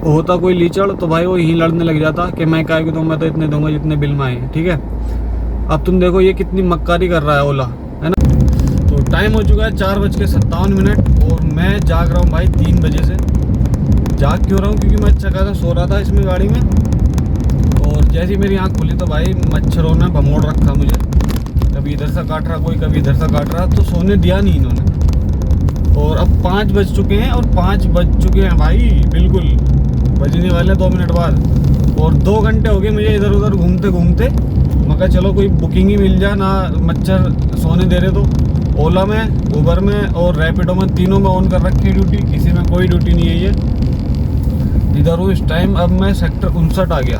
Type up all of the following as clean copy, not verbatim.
होता कोई लीचड़ तो भाई वो यहीं लड़ने लग जाता कि मैं क्या दूँ, मैं तो इतने दूंगा जितने बिल में आए। ठीक है, अब तुम देखो ये कितनी मक्कारी कर रहा है ओला, है ना। तो टाइम हो चुका है 4:57 और मैं जाग रहा हूँ भाई 3 बजे से। जाग क्यों रहा हूँ? क्योंकि मैं अच्छा खासा सो रहा था इसमें गाड़ी में, और जैसे ही मेरी आँख खुली तो भाई मच्छरों ने भमोड़ रखा मुझे। कभी इधर से काट रहा कोई, कभी इधर से काट रहा, तो सोने दिया नहीं इन्होंने। और अब 5 बज चुके हैं, और 5 बज चुके हैं भाई, बिल्कुल बजने वाले 2 मिनट बाद। और 2 घंटे हो गए मुझे इधर उधर घूमते घूमते। मैं कहा चलो कोई बुकिंग ही मिल जाए ना, मच्छर सोने दे रहे। तो ओला में, उबर में और रैपिडो में, तीनों में ऑन कर रखी है ड्यूटी, किसी में कोई ड्यूटी नहीं है ये। इधर हूँ इस टाइम। अब मैं सेक्टर 59 आ गया,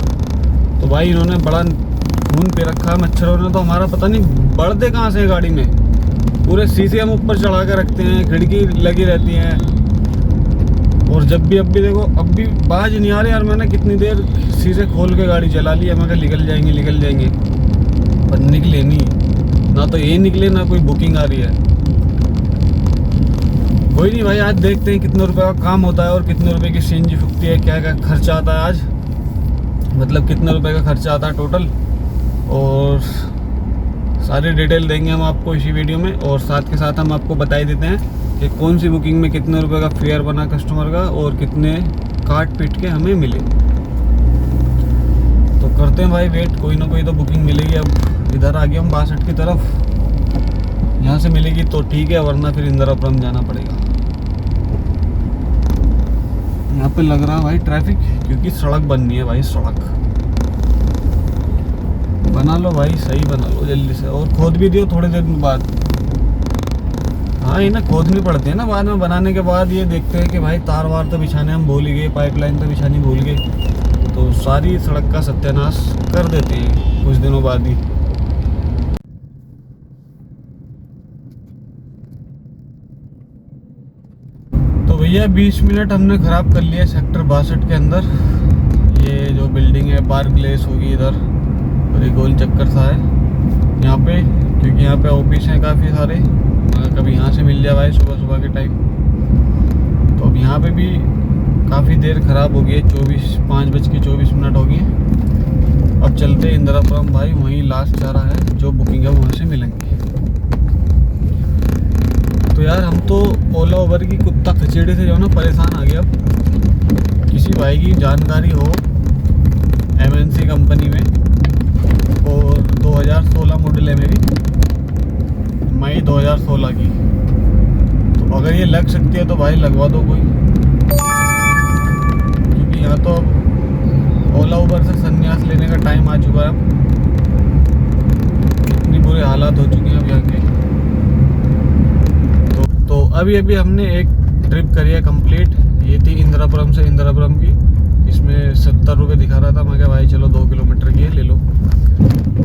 तो भाई इन्होंने बड़ा खून पे रखा मच्छरों ने। तो हमारा पता नहीं बढ़ते कहाँ से गाड़ी में, पूरे शीशे हम ऊपर चढ़ा के रखते हैं, खिड़की लगी रहती हैं। और जब भी अब भी देखो, अब भी बाज नहीं आ रही यार। मैंने कितनी देर शीशे खोल के गाड़ी चला ली है, मैं कहा निकल जाएंगे, पर निकले नहीं। ना तो ये निकले, ना कोई बुकिंग आ रही है। कोई नहीं भाई, आज देखते हैं कितने रुपए का काम होता है और कितने रुपए की सीएनजी फूकती है, क्या क्या खर्चा आता है आज, मतलब कितने रुपए का खर्चा आता है टोटल। और सारी डिटेल देंगे हम आपको इसी वीडियो में। और साथ के साथ हम आपको बता देते हैं कि कौन सी बुकिंग में कितने रुपए का फेयर बना कस्टमर का, और कितने काट पीट के हमें मिले। तो करते हैं भाई वेट, कोई ना कोई तो बुकिंग मिलेगी। अब इधर आ गया हम 62 की तरफ, यहाँ से मिलेगी तो ठीक है, वरना फिर इंदिरापुरम जाना पड़ेगा। यहाँ पे लग रहा है भाई ट्रैफिक, क्योंकि सड़क बननी है भाई। सड़क बना लो भाई, सही बना लो जल्दी से, और खोद भी दियो थोड़ी देर बाद। हाँ, इन्हें खोदनी पड़ती है ना बाद में। बनाने के बाद ये देखते हैं कि भाई तार वार तो बिछाने हम भूल ही गए, पाइपलाइन तो बिछानी भूल गए, तो सारी सड़क का सत्यानाश कर देते हैं कुछ दिनों बाद ही। तो भैया 20 मिनट हमने ख़राब कर लिया सेक्टर 62 के अंदर। ये जो बिल्डिंग है पार्क प्लेस होगी इधर, और एक गोल चक्कर सा है यहाँ पे, क्योंकि यहाँ पे ऑफिस हैं काफ़ी सारे। कभी यहाँ से मिल जाए भाई सुबह सुबह के टाइम। तो अब यहाँ पे भी काफ़ी देर ख़राब हो गई है, 5:24 हो गई है। अब चलते इंदिरापुरम भाई, वहीं लास्ट चारा है, जो बुकिंग है वहाँ से मिलेंगे। तो यार हम तो ओला उबर की कुत्ता खचेड़ी से जो है ना परेशान आ गया। अब किसी भाई की जानकारी हो MNC कंपनी में, और 2016 मॉडल है मेरी, मई 2016 की। तो अगर ये लग सकती है तो भाई लगवा दो कोई, क्योंकि यहाँ तो अब ओला उबर से संन्यास लेने का टाइम आ चुका है। अब इतनी बुरे हालात हो चुके हैं अब यहाँ के। तो अभी हमने एक ट्रिप करी है कंप्लीट। ये थी इंदिरापुरम से इंदिरापुरम की, इसमें 70 रुपये दिखा रहा था। मैं क्या भाई चलो 2 किलोमीटर की है, ले लो।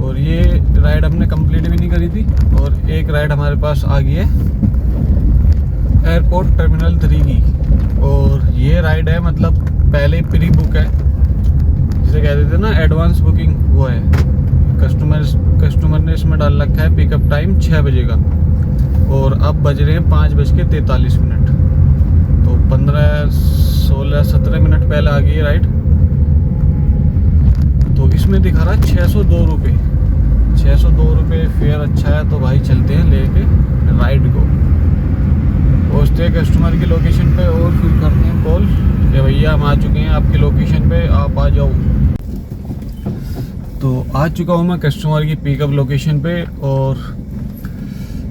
और ये राइड हमने कंप्लीट भी नहीं करी थी, और एक राइड हमारे पास आ गई है एयरपोर्ट टर्मिनल 3 की। और ये राइड है मतलब पहले प्री बुक है, जिसे कहते थे ना एडवांस बुकिंग, वो है। कस्टमर ने इसमें डाल रखा है पिकअप टाइम 6 बजे का, और अब बज रहे हैं 5:43। तो 15, 16, 17 मिनट पहले आ गई राइड। तो इसमें दिखा रहा है 602 रुपये। 602 रुपये फेयर अच्छा है, तो भाई चलते हैं लेके राइड को। पहुँचते हैं कस्टमर की लोकेशन पे, और फिर करते हैं कॉल कि भैया हम आ चुके हैं आपकी लोकेशन पे, आप आ जाओ। तो आ चुका हूँ मैं कस्टमर की पिकअप लोकेशन पे, और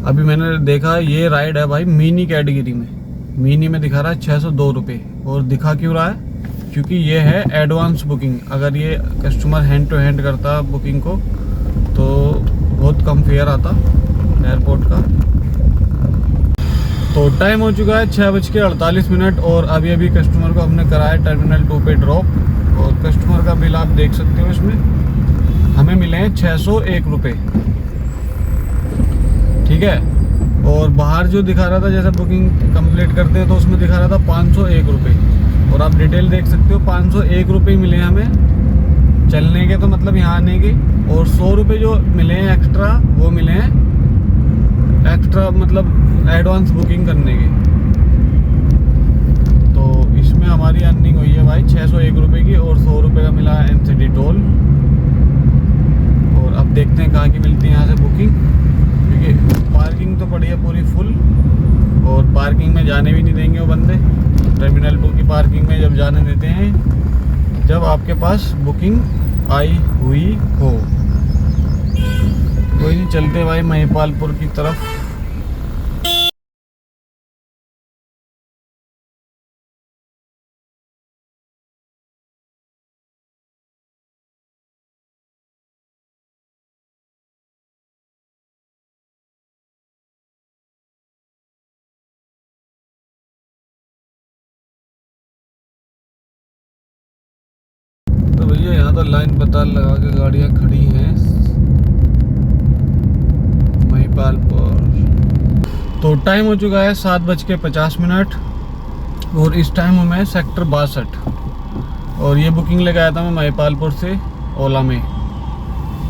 अभी मैंने देखा ये राइड है भाई मिनी कैटेगरी में। मिनी में दिखा रहा है 602 रुपये। और दिखा क्यों रहा है? क्योंकि ये है एडवांस बुकिंग। अगर ये कस्टमर हैंड टू हैंड करता बुकिंग को तो बहुत कम फेयर आता एयरपोर्ट का। तो टाइम हो चुका है 6:48, और अभी कस्टमर को हमने कराया टर्मिनल 2 पे ड्रॉप। और कस्टमर का बिल आप देख सकते हो, इसमें हमें मिले हैं 601 रुपये। ठीक है, और बाहर जो दिखा रहा था जैसे बुकिंग कंप्लीट करते हैं तो उसमें दिखा रहा था 501 रुपये। और आप डिटेल देख सकते हो, 501 रुपये मिले हमें चलने के, तो मतलब यहाँ आने के। और 100 रुपये जो मिले हैं एक्स्ट्रा, वो मिले हैं एक्स्ट्रा मतलब एडवांस बुकिंग करने के। तो इसमें में हमारी अर्निंग हुई है भाई 601 रुपये की, और 100 रुपये का मिला है NCT टोल। और अब देखते हैं कहाँ की मिलती है यहाँ से बुकिंग, क्योंकि पार्किंग तो पड़ी है पूरी फुल, और पार्किंग में जाने भी नहीं देंगे वो बंदे। टर्मिनल 2 की पार्किंग में जब जाने देते हैं जब आपके पास बुकिंग आई हुई हो। कोई नहीं, चलते भाई महिपालपुर की तरफ। तो भैया यहाँ तो लाइन पता लगा के गाड़ियाँ खड़ी हैं महिपालपुर। तो टाइम हो चुका है 7:50, और इस टाइम हूँ मैं सेक्टर 62, और ये बुकिंग लेके आया था मैं महिपालपुर से ओला में।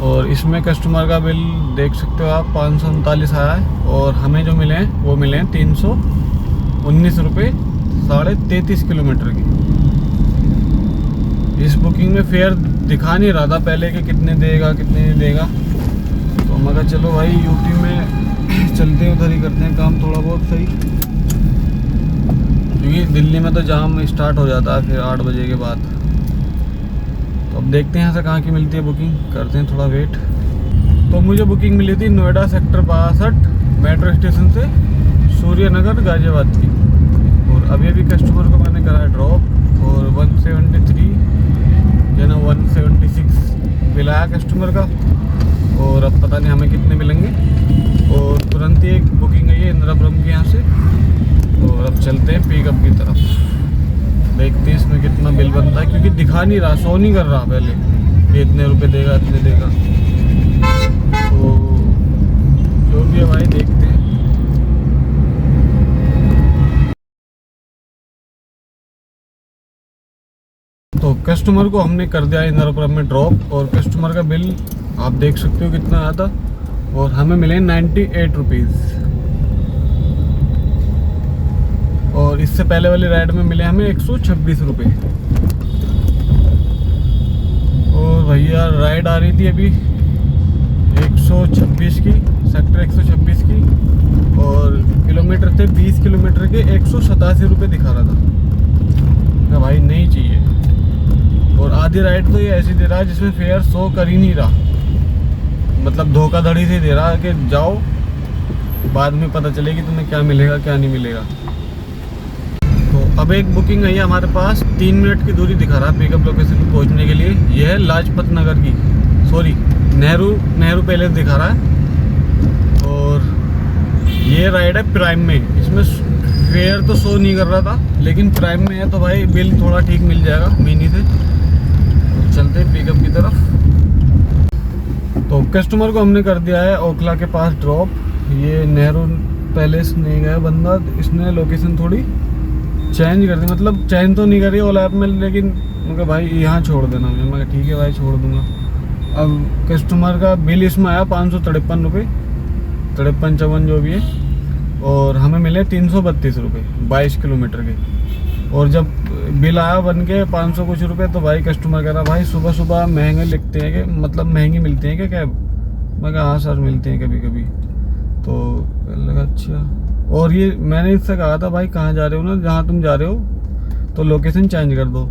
और इसमें कस्टमर का बिल देख सकते हो आप 539 आया है, और हमें जो मिले हैं वो मिले हैं 319 रुपये 33.5 किलोमीटर की। इस बुकिंग में फेयर दिखा नहीं रहा था पहले कि कितने देगा कितने नहीं देगा, तो मैं कहा चलो भाई यूपी में चलते हैं, उधर ही करते हैं काम थोड़ा बहुत सही, क्योंकि दिल्ली में तो जाम स्टार्ट हो जाता है फिर 8 बजे के बाद। तो अब देखते हैं यहाँ से कहाँ की मिलती है बुकिंग, करते हैं थोड़ा वेट। तो मुझे बुकिंग मिली थी नोएडा सेक्टर 62 मेट्रो स्टेशन से सूर्यनगर गाजियाबाद की, और अभी अभी कस्टमर को मैंने कराया ड्रॉप, और 173 या ना 176 बिल आया कस्टमर का, और अब पता नहीं हमें कितने मिलेंगे। और तुरंत ही एक बुकिंग आई है इंदिरापुरम के यहाँ से, और अब चलते हैं पिकअप की तरफ, देखते हैं इसमें कितना बिल बनता है, क्योंकि दिखा नहीं रहा, शो नहीं कर रहा पहले कि इतने रुपए देगा इतने देगा। तो जो भी है भाई देखते हैं। तो कस्टमर को हमने कर दिया इंदिरापुरम में ड्रॉप, और कस्टमर का बिल आप देख सकते हो कितना आया था, और हमें मिले 98 रुपीज़। और इससे पहले वाली राइड में मिले हमें 126 रुपये। और भैया राइड आ रही थी अभी 126 की, सेक्टर 126 की, और किलोमीटर थे 20 किलोमीटर के 187 रुपये दिखा रहा था। क्या भाई नहीं चाहिए। और आधी राइड तो ये ऐसी दे रहा है जिसमें फेयर शो कर ही नहीं रहा, मतलब धोखाधड़ी से दे रहा है कि जाओ बाद में पता चलेगी तुम्हें क्या मिलेगा क्या नहीं मिलेगा। तो अब एक बुकिंग आई है हमारे पास, 3 मिनट की दूरी दिखा रहा है पिकअप लोकेशन पर पहुंचने के लिए। यह है लाजपत नगर की, सॉरी नेहरू पैलेस दिखा रहा है, और ये राइड है प्राइम में। इसमें फेयर तो शो नहीं कर रहा था, लेकिन प्राइम में है तो भाई बिल थोड़ा ठीक मिल जाएगा मिनी से। तो चलते हैं पिकअप की तरफ। तो कस्टमर को हमने कर दिया है ओखला के पास ड्रॉप। ये नेहरू पैलेस नहीं गया बंदा, इसने लोकेशन थोड़ी चेंज कर दी, मतलब चेंज तो नहीं करी ओला ऐप में, लेकिन उनका भाई यहाँ छोड़ देना मुझे। मैं ठीक है भाई छोड़ दूंगा। अब कस्टमर का बिल इसमें आया 553 रुपये, 53-54 जो भी है, और हमें मिले 332 रुपये 22 किलोमीटर के। और जब बिल आया बन के 500 कुछ रुपये, तो भाई कस्टमर कह रहा भाई सुबह सुबह महंगे लिखते हैं कि मतलब महंगी मिलती हैं क्या कैब? मैं कहा हाँ सर मिलते हैं कभी कभी। तो लगा अच्छा। और ये मैंने इससे कहा था भाई कहाँ जा रहे हो ना, जहाँ तुम जा रहे हो तो लोकेशन चेंज कर दो।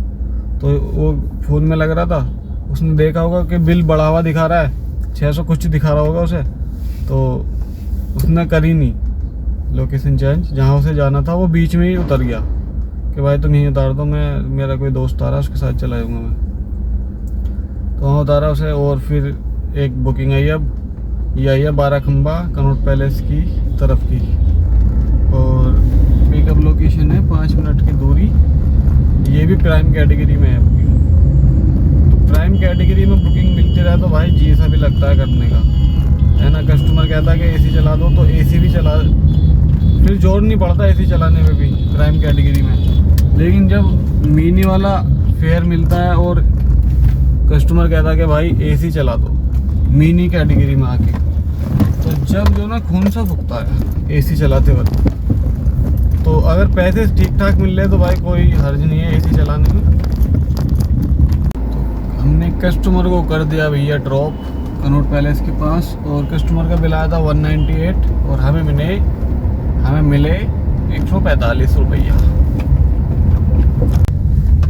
तो वो फ़ोन में लग रहा था, उसने देखा होगा कि बिल बढ़ा हुआ दिखा रहा है, 600 कुछ दिखा रहा होगा उसे, तो उसने करी नहीं लोकेशन चेंज। जहाँ उसे जाना था वो बीच में ही उतर गया कि भाई तुम यहीं उतार दो, मैं मेरा कोई दोस्त आ रहा है उसके साथ चला जाऊँगा मैं। तो वहाँ उतारा उसे। और फिर एक बुकिंग आई अब, ये आई है 12 खंबा कनॉट पैलेस की तरफ की, और पिकअप लोकेशन है 5 मिनट की दूरी। ये भी प्राइम कैटेगरी में है बुकिंग। तो प्राइम कैटेगरी में बुकिंग मिलती रहे तो भाई जी सा भी लगता है करने का, है ना। कस्टमर कहता है कि एसी चला दो तो एसी भी चला, फिर जोर नहीं पड़ता एसी चलाने में भी प्राइम कैटेगरी में। लेकिन जब मिनी वाला फेयर मिलता है और कस्टमर कहता है कि भाई एसी चला दो मिनी कैटेगरी में आके, तो जब जो ना खून सा फूकता है एसी चलाते वक्त। तो अगर पैसे ठीक ठाक मिल रहे तो भाई कोई हर्ज नहीं है एसी चलाने में। तो हमने कस्टमर को कर दिया भैया ड्रॉप कनॉट पैलेस के पास, और कस्टमर का बिल आया था 198 और हमें मिले 145 रुपया।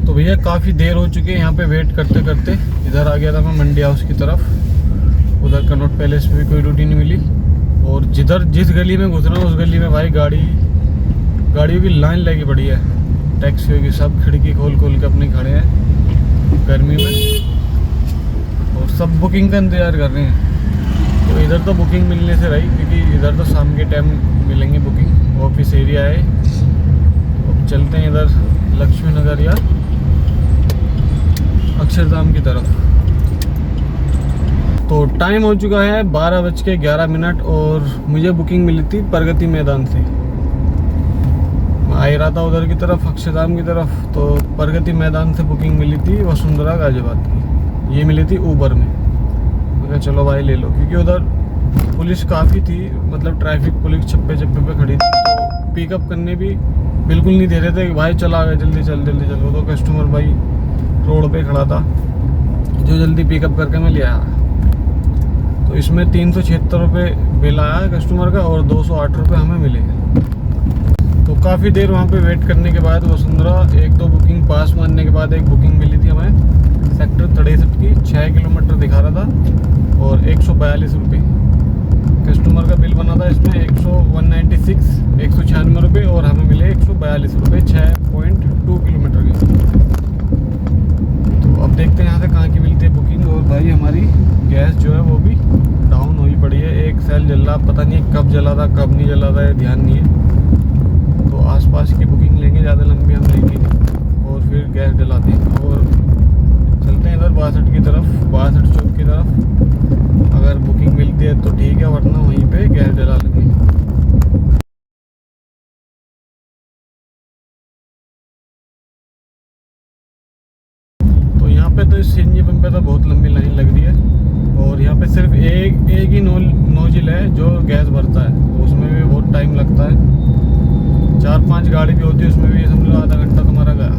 तो भैया काफ़ी देर हो चुकी है यहाँ पे वेट करते करते। इधर आ गया था मैं मंडी हाउस की तरफ, उधर कनॉट पैलेस में भी कोई रोटी नहीं मिली, और जिस गली में घुस रहा हूँ उस गली में भाई गाड़ियों की लाइन लगी पड़ी है, टैक्सियों की। सब खिड़की खोल के अपने खड़े हैं गर्मी में, और सब बुकिंग का इंतज़ार कर रहे हैं। तो इधर तो बुकिंग मिलने से रही, क्योंकि इधर तो शाम के टाइम मिलेंगे बुकिंग, ऑफिस एरिया है। अब चलते हैं इधर लक्ष्मी नगर या अक्षरधाम की तरफ। तो टाइम हो चुका है 12:11 और मुझे बुकिंग मिली थी प्रगति मैदान से। मैं आ रहा था उधर की तरफ अक्षरधाम की तरफ, तो प्रगति मैदान से बुकिंग मिली थी वसुंधरा गाजियाबाद की। ये मिली थी ऊबर में। मैं कहा चलो भाई ले लो, क्योंकि उधर पुलिस काफ़ी थी, मतलब ट्रैफिक पुलिस चप्पे पे खड़ी थी। तो पिकअप करने भी बिल्कुल नहीं दे रहे थे कि भाई चला गया जल्दी चलो। तो कस्टमर भाई रोड पे खड़ा था जो जल्दी पिकअप करके मैं ले आया। तो इसमें 376 रुपये बिल आया कस्टमर का और 208 रुपये हमें मिले। तो काफ़ी देर वहाँ पे वेट करने के बाद वसुंधरा 1-2 बुकिंग पास मारने के बाद एक बुकिंग मिली थी हमें सेक्टर 63 की, 6 किलोमीटर दिखा रहा था और 142 रुपये। कस्टमर का बिल बना था इसमें 196 रुपये और हमें मिले 142 रुपये 6.2 किलोमीटर के। तो अब देखते हैं यहाँ से कहाँ की मिलती है बुकिंग। और भाई हमारी गैस जो है वो भी डाउन हुई पड़ी है, एक सेल जल रहा, पता नहीं कब जला था कब नहीं जला था, ध्यान नहीं है। तो आसपास की बुकिंग लेंगे, ज़्यादा लंबी हम लेंगे और फिर गैस डलाते हैं और चलते हैं इधर 62 की तरफ, 62 चौक की तरफ। अगर बुकिंग मिलती है तो ठीक है, वरना वहीं पे गैस डला लेंगे। तो यहाँ पे तो इस सीएनजी पंप पे तो बहुत लंबी लाइन लग रही है, और यहाँ पे सिर्फ एक ही नोजिल है जो गैस भरता है, तो उसमें भी बहुत टाइम लगता है। 4-5 गाड़ी भी होती है, उसमें भी समझ लो आधा घंटा तुम्हारा गया।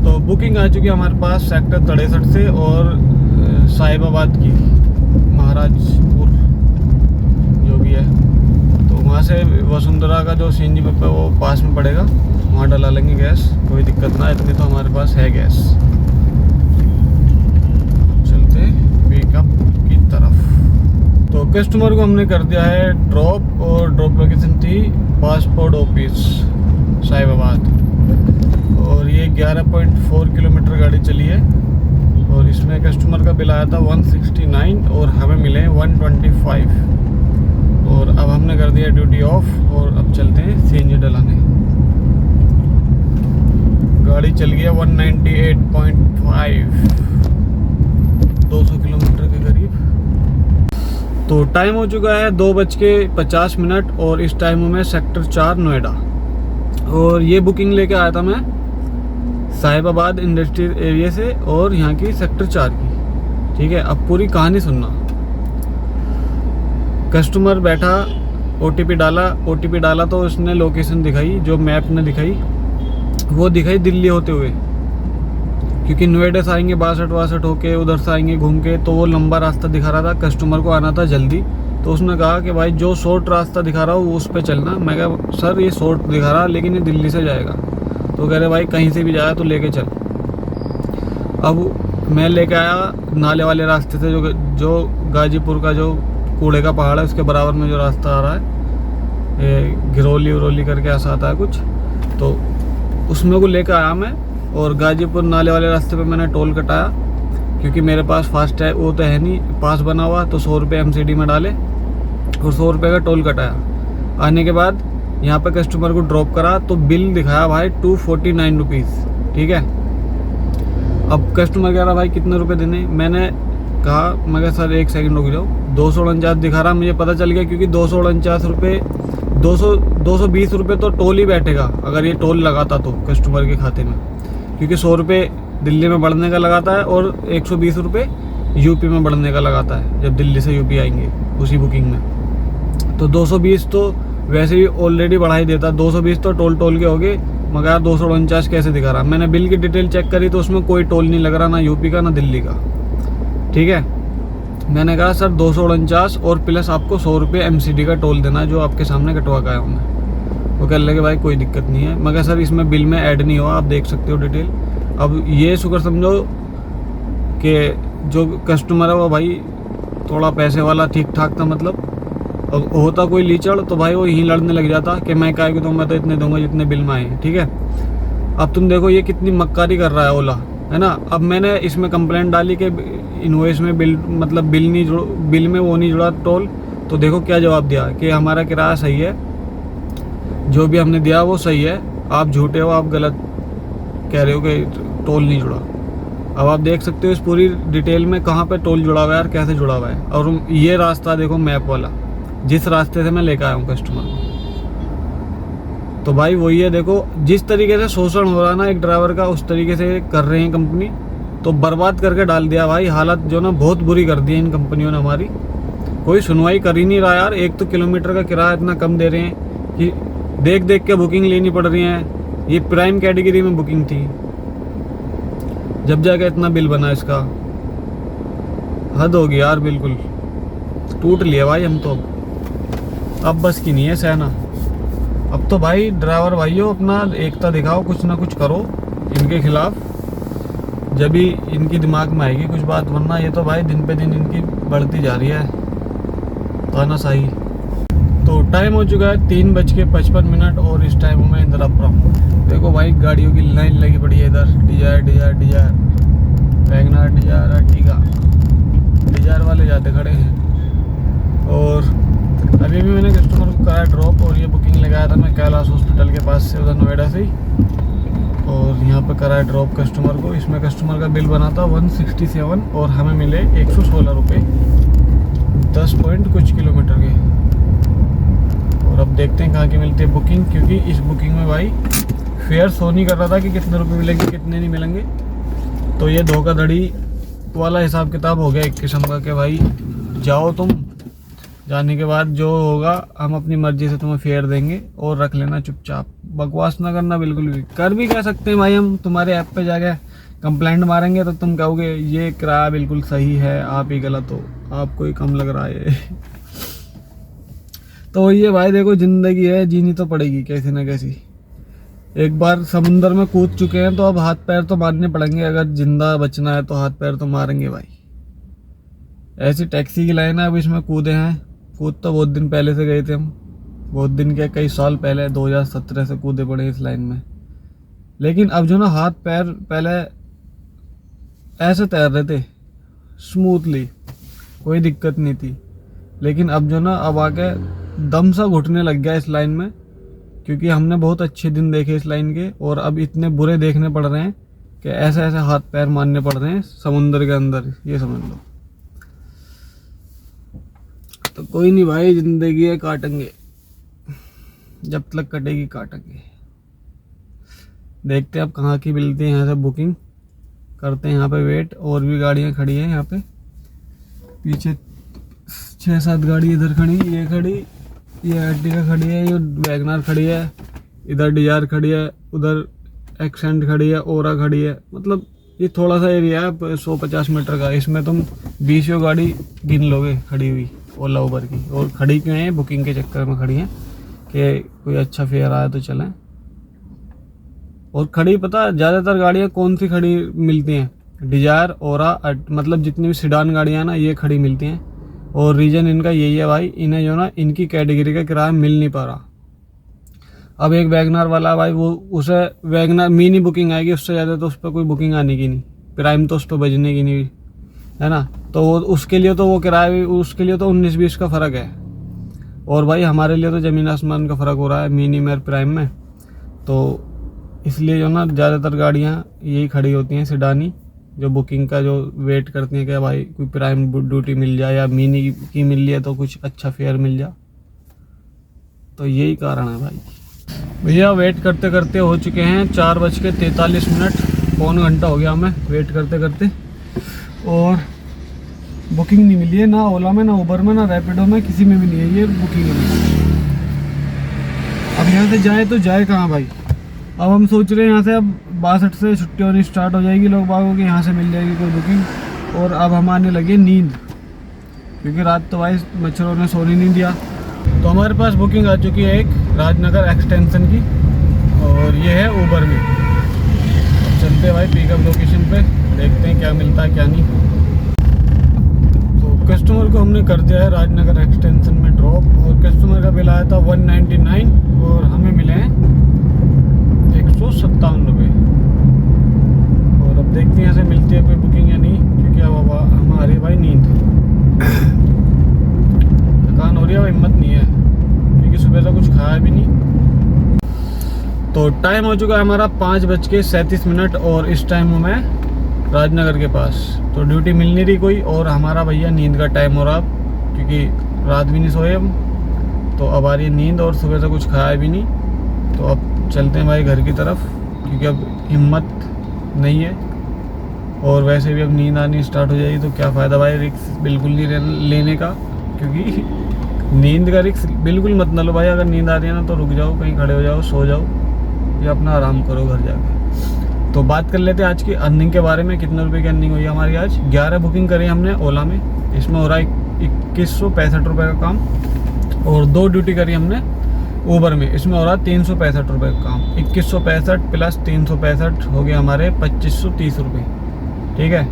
तो बुकिंग आ चुकी है हमारे पास सेक्टर 63 से और साहिबाबाद की, महाराजपुर जो भी है। तो वहाँ से वसुंधरा का जो सीएनजी पंप है वो पास में पड़ेगा, वहाँ डला लेंगे गैस, कोई दिक्कत ना, इतनी तो हमारे पास है गैस। चलते पिकअप की तरफ। तो कस्टमर को हमने कर दिया है ड्रॉप, और ड्रॉप लोकेशन थी पासपोर्ट ऑफिस साहिबाबाद, और ये 11.4 किलोमीटर गाड़ी चली है। और इसमें कस्टमर का बिल आया था 169 और हमें मिले 125। और अब हमने कर दिया ड्यूटी ऑफ और अब चलते हैं सीएनजी डलाने। गाड़ी चल गई है 198.5, 200 किलोमीटर के करीब। तो टाइम हो चुका है 2:50 और इस टाइम में सेक्टर 4 नोएडा। और ये बुकिंग लेके आया था मैं साहिबाबाद इंडस्ट्रियल एरिया से और यहाँ की सेक्टर 4 की। ठीक है, अब पूरी कहानी सुनना। कस्टमर बैठा, ओटीपी डाला तो उसने लोकेशन दिखाई, जो मैप ने दिखाई वो दिखाई दिल्ली होते हुए, क्योंकि नोएडा से आएंगे 62 होके, उधर से आएंगे घूम के, तो वो लंबा रास्ता दिखा रहा था। कस्टमर को आना था जल्दी, तो उसने कहा कि भाई जो शॉर्ट रास्ता दिखा रहा हूँ उस पर चलना। मैं कहा सर ये शॉर्ट दिखा रहा लेकिन ये दिल्ली से जाएगा। तो कह रहे भाई कहीं से भी जाए तो लेके चल। अब मैं लेके आया नाले वाले रास्ते से, जो गाजीपुर का जो कूड़े का पहाड़ है उसके बराबर में जो रास्ता आ रहा है, घिरौली करके ऐसा आता है कुछ, तो उसमें को लेकर आया मैं। और गाजीपुर नाले वाले रास्ते पे मैंने टोल कटाया, क्योंकि मेरे पास फास्ट है वो तो है नहीं, पास बना हुआ, तो 100 रुपये MCD में डाले और 100 रुपये का टोल कटाया। आने के बाद यहाँ पे कस्टमर को ड्रॉप करा तो बिल दिखाया भाई 249 रुपीज़। ठीक है, अब कस्टमर कह रहा भाई कितने रुपए देने। मैंने कहा सर 1 सेकंड रुक जाओ, 249 दिखा रहा। मुझे पता चल गया क्योंकि 249 रुपये 220 रुपये तो टोल ही बैठेगा अगर ये टोल लगाता तो कस्टमर के खाते में, क्योंकि 100 रुपये दिल्ली में बढ़ने का लगाता है और 120 रुपये यूपी में बढ़ने का लगाता है जब दिल्ली से यूपी आएंगे उसी बुकिंग में। तो 220 तो वैसे ही ऑलरेडी बढ़ा ही देता। 220 तो टोल के हो गए, मगर 249 कैसे दिखा रहा। मैंने बिल की डिटेल चेक करी तो उसमें कोई टोल नहीं लग रहा, ना यूपी का ना दिल्ली का। ठीक है, मैंने कहा सर 249 और प्लस आपको 100 रुपये MCD का टोल देना है, जो आपके सामने कटवा का आया हूँ मैं। वो कह लगे भाई कोई दिक्कत नहीं है, मगर सर इसमें बिल में ऐड नहीं हुआ, आप देख सकते हो डिटेल। अब ये शुक्र समझो कि जो कस्टमर है वो भाई थोड़ा पैसे वाला ठीक ठाक था, मतलब अब होता कोई लीचड़ तो भाई वो यहीं लड़ने लग जाता कि मैं क्या कि मैं तो इतने दूंगा जितने बिल में आए हैं। ठीक है, अब तुम देखो ये कितनी मक्कारी कर रहा है ओला, है ना। अब मैंने इसमें कंप्लेंट डाली कि इनवॉइस में बिल मतलब बिल में वो नहीं जुड़ा टोल, तो देखो क्या जवाब दिया कि हमारा किराया सही है, जो भी हमने दिया वो सही है, आप झूठे हो, आप गलत कह रहे हो कि टोल नहीं जुड़ा। अब आप देख सकते हो इस पूरी डिटेल में कहाँ पे टोल जुड़ा हुआ है और कैसे जुड़ा हुआ है। और ये रास्ता देखो मैप वाला, जिस रास्ते से मैं लेकर आया हूँ कस्टमर को, तो भाई वही है। देखो जिस तरीके से शोषण हो रहा है ना एक ड्राइवर का, उस तरीके से कर रहे हैं कंपनी, तो बर्बाद करके डाल दिया भाई। हालत जो ना बहुत बुरी कर दी है इन कंपनियों ने हमारी। कोई सुनवाई कर ही नहीं रहा यार। एक तो किलोमीटर का किराया इतना कम दे रहे हैं कि देख देख के बुकिंग लेनी पड़ रही है। ये प्राइम कैटेगरी में बुकिंग थी, जब जाके इतना बिल बना इसका। हद होगी यार, बिल्कुल टूट लिया भाई हम तो। अब बस की नहीं है सहना। अब तो भाई ड्राइवर भाइयों अपना एकता दिखाओ, कुछ ना कुछ करो इनके खिलाफ, जब भी इनकी दिमाग में आएगी कुछ बात, वरना ये तो भाई दिन पे दिन इनकी बढ़ती जा रही है तानाशाही। तो टाइम हो चुका है 3:55 और इस टाइम मैं इंदिरापुरा हूँ। देखो भाई गाड़ियों की लाइन लगी पड़ी है इधर, Dzire WagonR, Dzire, Ertiga, Dzire वाले जाते खड़े हैं। और अभी भी मैंने कस्टमर को कराया ड्रॉप, और ये बुकिंग लगाया था मैं कैलाश हॉस्पिटल के पास से, उधर नोएडा से ही, और यहाँ पे कराया ड्रॉप कस्टमर को। इसमें कस्टमर का बिल बना था 167 और हमें मिले 116 रुपये 10 पॉइंट कुछ किलोमीटर के। और अब देखते हैं कहाँ की मिलती है बुकिंग, क्योंकि इस बुकिंग में भाई फेयर शो नहीं कर रहा था कि कितने रुपए मिलेंगे कितने नहीं मिलेंगे। तो ये धोखाधड़ी वाला हिसाब किताब हो गया एक किस्म का कि भाई जाओ तुम, जाने के बाद जो होगा हम अपनी मर्जी से तुम्हें फेयर देंगे और रख लेना चुपचाप, बकवास ना करना बिल्कुल भी। कर भी कह सकते हैं भाई हम तुम्हारे ऐप पे जाके कंप्लेंट मारेंगे तो तुम कहोगे ये किराया बिल्कुल सही है, आप ही गलत हो, आपको ही कम लग रहा है। तो ये भाई देखो जिंदगी है, जीनी तो पड़ेगी कैसी ना कैसी। एक बार समुंदर में कूद चुके हैं तो अब हाथ पैर तो मारने पड़ेंगे, अगर जिंदा बचना है तो हाथ पैर तो मारेंगे भाई। ऐसी टैक्सी की लाइन है, अब इसमें कूदे हैं। कूद तो बहुत दिन पहले से गए थे हम, बहुत दिन के कई साल पहले 2017 से कूदे पड़े इस लाइन में। लेकिन अब जो ना हाथ पैर पहले ऐसे तैर रहे थे स्मूथली, कोई दिक्कत नहीं थी, लेकिन अब जो ना अब आके दम सा घुटने लग गया इस लाइन में, क्योंकि हमने बहुत अच्छे दिन देखे इस लाइन के और अब इतने बुरे देखने पड़ रहे हैं कि ऐसे ऐसे हाथ पैर मारने पड़ रहे हैं समुंदर के अंदर, ये समझ लो। तो कोई नहीं भाई, जिंदगी है, काटेंगे जब तक कटेगी काटेंगे। देखते हैं अब कहाँ की मिलती है, यहाँ से बुकिंग करते हैं, यहाँ पे वेट। और भी गाड़ियाँ खड़ी हैं यहाँ पे, पीछे 6-7 गाड़ी इधर खड़ी, ये खड़ी, ये अर्टिगा खड़ी है, ये वैगनआर खड़ी है, इधर डिजायर खड़ी है, उधर एक्सेंट खड़ी है, ओरा खड़ी है। मतलब ये थोड़ा सा एरिया है 150 मीटर का, इसमें तुम 20 गाड़ी गिन लोगे खड़ी हुई ओला उबर की। और खड़ी क्यों है, बुकिंग के चक्कर में खड़ी हैं कि कोई अच्छा फेयर आया तो चलें। और खड़ी पता ज़्यादातर गाड़ियाँ कौन सी खड़ी मिलती हैं, डिजायर, ओरा, मतलब जितनी भी सिडान गाड़ियाँ ना ये खड़ी मिलती हैं। और रीज़न इनका यही है भाई, इन्हें जो ना इनकी कैटेगरी का किराया मिल नहीं पा रहा। अब एक वैगनआर वाला भाई, वो उसे वैगनआर मिनी बुकिंग आएगी, उससे ज़्यादा तो उस पर कोई बुकिंग आने की नहीं, प्राइम तो उस पर बजने की नहीं, है ना। तो वो उसके लिए तो वो किराया भी, उसके लिए तो 19-20 का फ़र्क है। और भाई हमारे लिए तो ज़मीन आसमान का फ़र्क हो रहा है मिनी में प्राइम में। तो इसलिए जो ना ज़्यादातर गाड़ियाँ यही खड़ी होती हैं सिडानी, जो बुकिंग का जो वेट करती हैं कि भाई कोई प्राइम ड्यूटी मिल जाए या मिनी की मिल लिया तो कुछ अच्छा फेयर मिल जाए। तो यही कारण है भाई। भैया वेट करते करते हो चुके हैं 4:43, पौन घंटा हो गया हमें वेट करते करते, और बुकिंग नहीं मिली है, ना ओला में, ना उबर में, ना रैपिडो में, किसी में भी नहीं है ये बुकिंग। यहाँ से जाए तो जाए कहाँ भाई। अब हम सोच रहे हैं यहाँ से अब 62 से छुट्टी होनी स्टार्ट हो जाएगी लोग बागों की, यहाँ से मिल जाएगी कोई बुकिंग। और अब हम आने लगे नींद, क्योंकि रात तो भाई मच्छरों ने सोने नहीं दिया। तो हमारे पास बुकिंग आ चुकी है एक राजनगर एक्सटेंशन की, और ये है ऊबर में। अब चलते हैं भाई पिकअप लोकेशन पे, देखते हैं क्या मिलता है क्या नहीं। तो कस्टमर को हमने कर दिया है राजनगर एक्सटेंशन में ड्रॉप, और कस्टमर का बिल आया था 199 और हमें मिले हैं 157 रुपये। और अब देखते हैं यहाँ से मिलती है कोई बुकिंग या नहीं, क्योंकि अब हमारी भाई नींद थकान हो रही है, हिम्मत नहीं है, क्योंकि सुबह से कुछ खाया भी नहीं। तो टाइम हो चुका है हमारा 5:37 और इस टाइम हूँ मैं राजनगर के पास। तो ड्यूटी मिल नहीं रही कोई, और हमारा भैया नींद का टाइम हो रहा, क्योंकि रात भी नहीं सोए हम, तो अब आ रही है नींद और सुबह से कुछ खाया भी नहीं। तो अब चलते हैं भाई घर की तरफ, क्योंकि अब हिम्मत नहीं है, और वैसे भी अब नींद आनी स्टार्ट हो जाएगी तो क्या फ़ायदा भाई रिक्स बिल्कुल नहीं लेने का, क्योंकि नींद का रिक्स बिल्कुल मत न लो भाई। अगर नींद आ रही है ना तो रुक जाओ, कहीं खड़े हो जाओ, सो जाओ, या अपना आराम करो घर जाके। तो बात कर लेते हैं आज की अर्निंग के बारे में। कितने रुपए की अर्निंग हुई है हमारी आज। 11 बुकिंग करी हमने ओला में, इसमें हो रहा है 2165 रुपये का काम। और 2 ड्यूटी करी हमने ऊबर में, इसमें हो रहा है 365 रुपये का काम। 2165 प्लस 365 हो गया हमारे 2530 रुपये, ठीक है।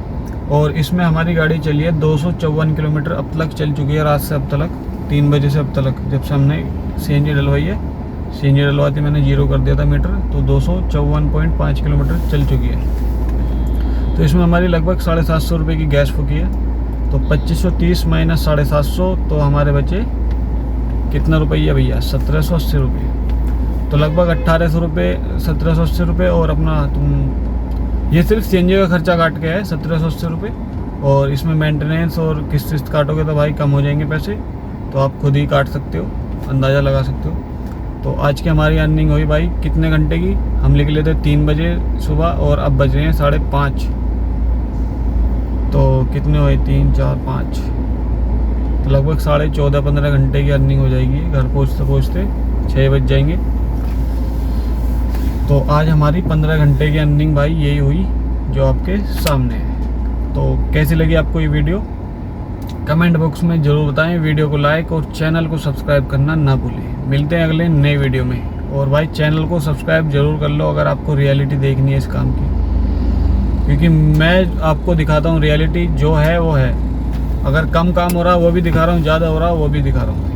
और इसमें हमारी गाड़ी चली है 254 किलोमीटर अब तक चल चुकी है, रात से अब तक 3 बजे से अब तक, जब से हमने CNG डलवाई है। CNG डलवाती मैंने 0 कर दिया था मीटर, तो 254.5 किलोमीटर चल चुकी है। तो इसमें हमारी लगभग 750 रुपये की गैस फूकी है। तो 2530 माइनस 750, तो हमारे बचे कितना रुपया भैया, 1780 रुपये। तो लगभग 1800 रुपये, 1780 रुपये। और अपना तुम ये सिर्फ CNG का खर्चा काट के है 1780 रुपये, और इसमें मेंटेनेंस और किस्त काटोगे तो भाई कम हो जाएंगे पैसे, तो आप खुद ही काट सकते हो, अंदाज़ा लगा सकते हो। तो आज की हमारी अर्निंग हुई भाई कितने घंटे की, हम निकले थे 3 बजे सुबह, और अब बज रहे हैं 5:30। तो कितने हुए, 3 4 5, तो लगभग 14.5-15 घंटे की अर्निंग हो जाएगी। घर पहुँचते 6 बज जाएंगे। तो आज हमारी 15 घंटे की अर्निंग भाई यही हुई जो आपके सामने है। तो कैसी लगी आपको ये वीडियो, कमेंट बॉक्स में ज़रूर बताएं। वीडियो को लाइक और चैनल को सब्सक्राइब करना ना भूलें। मिलते हैं अगले नए वीडियो में। और भाई चैनल को सब्सक्राइब ज़रूर कर लो अगर आपको रियलिटी देखनी है इस काम की, क्योंकि मैं आपको दिखाता हूँ रियलिटी जो है वो है। अगर कम काम हो रहा है वो भी दिखा रहा हूँ, ज़्यादा हो रहा है वो भी दिखा रहा हूँ।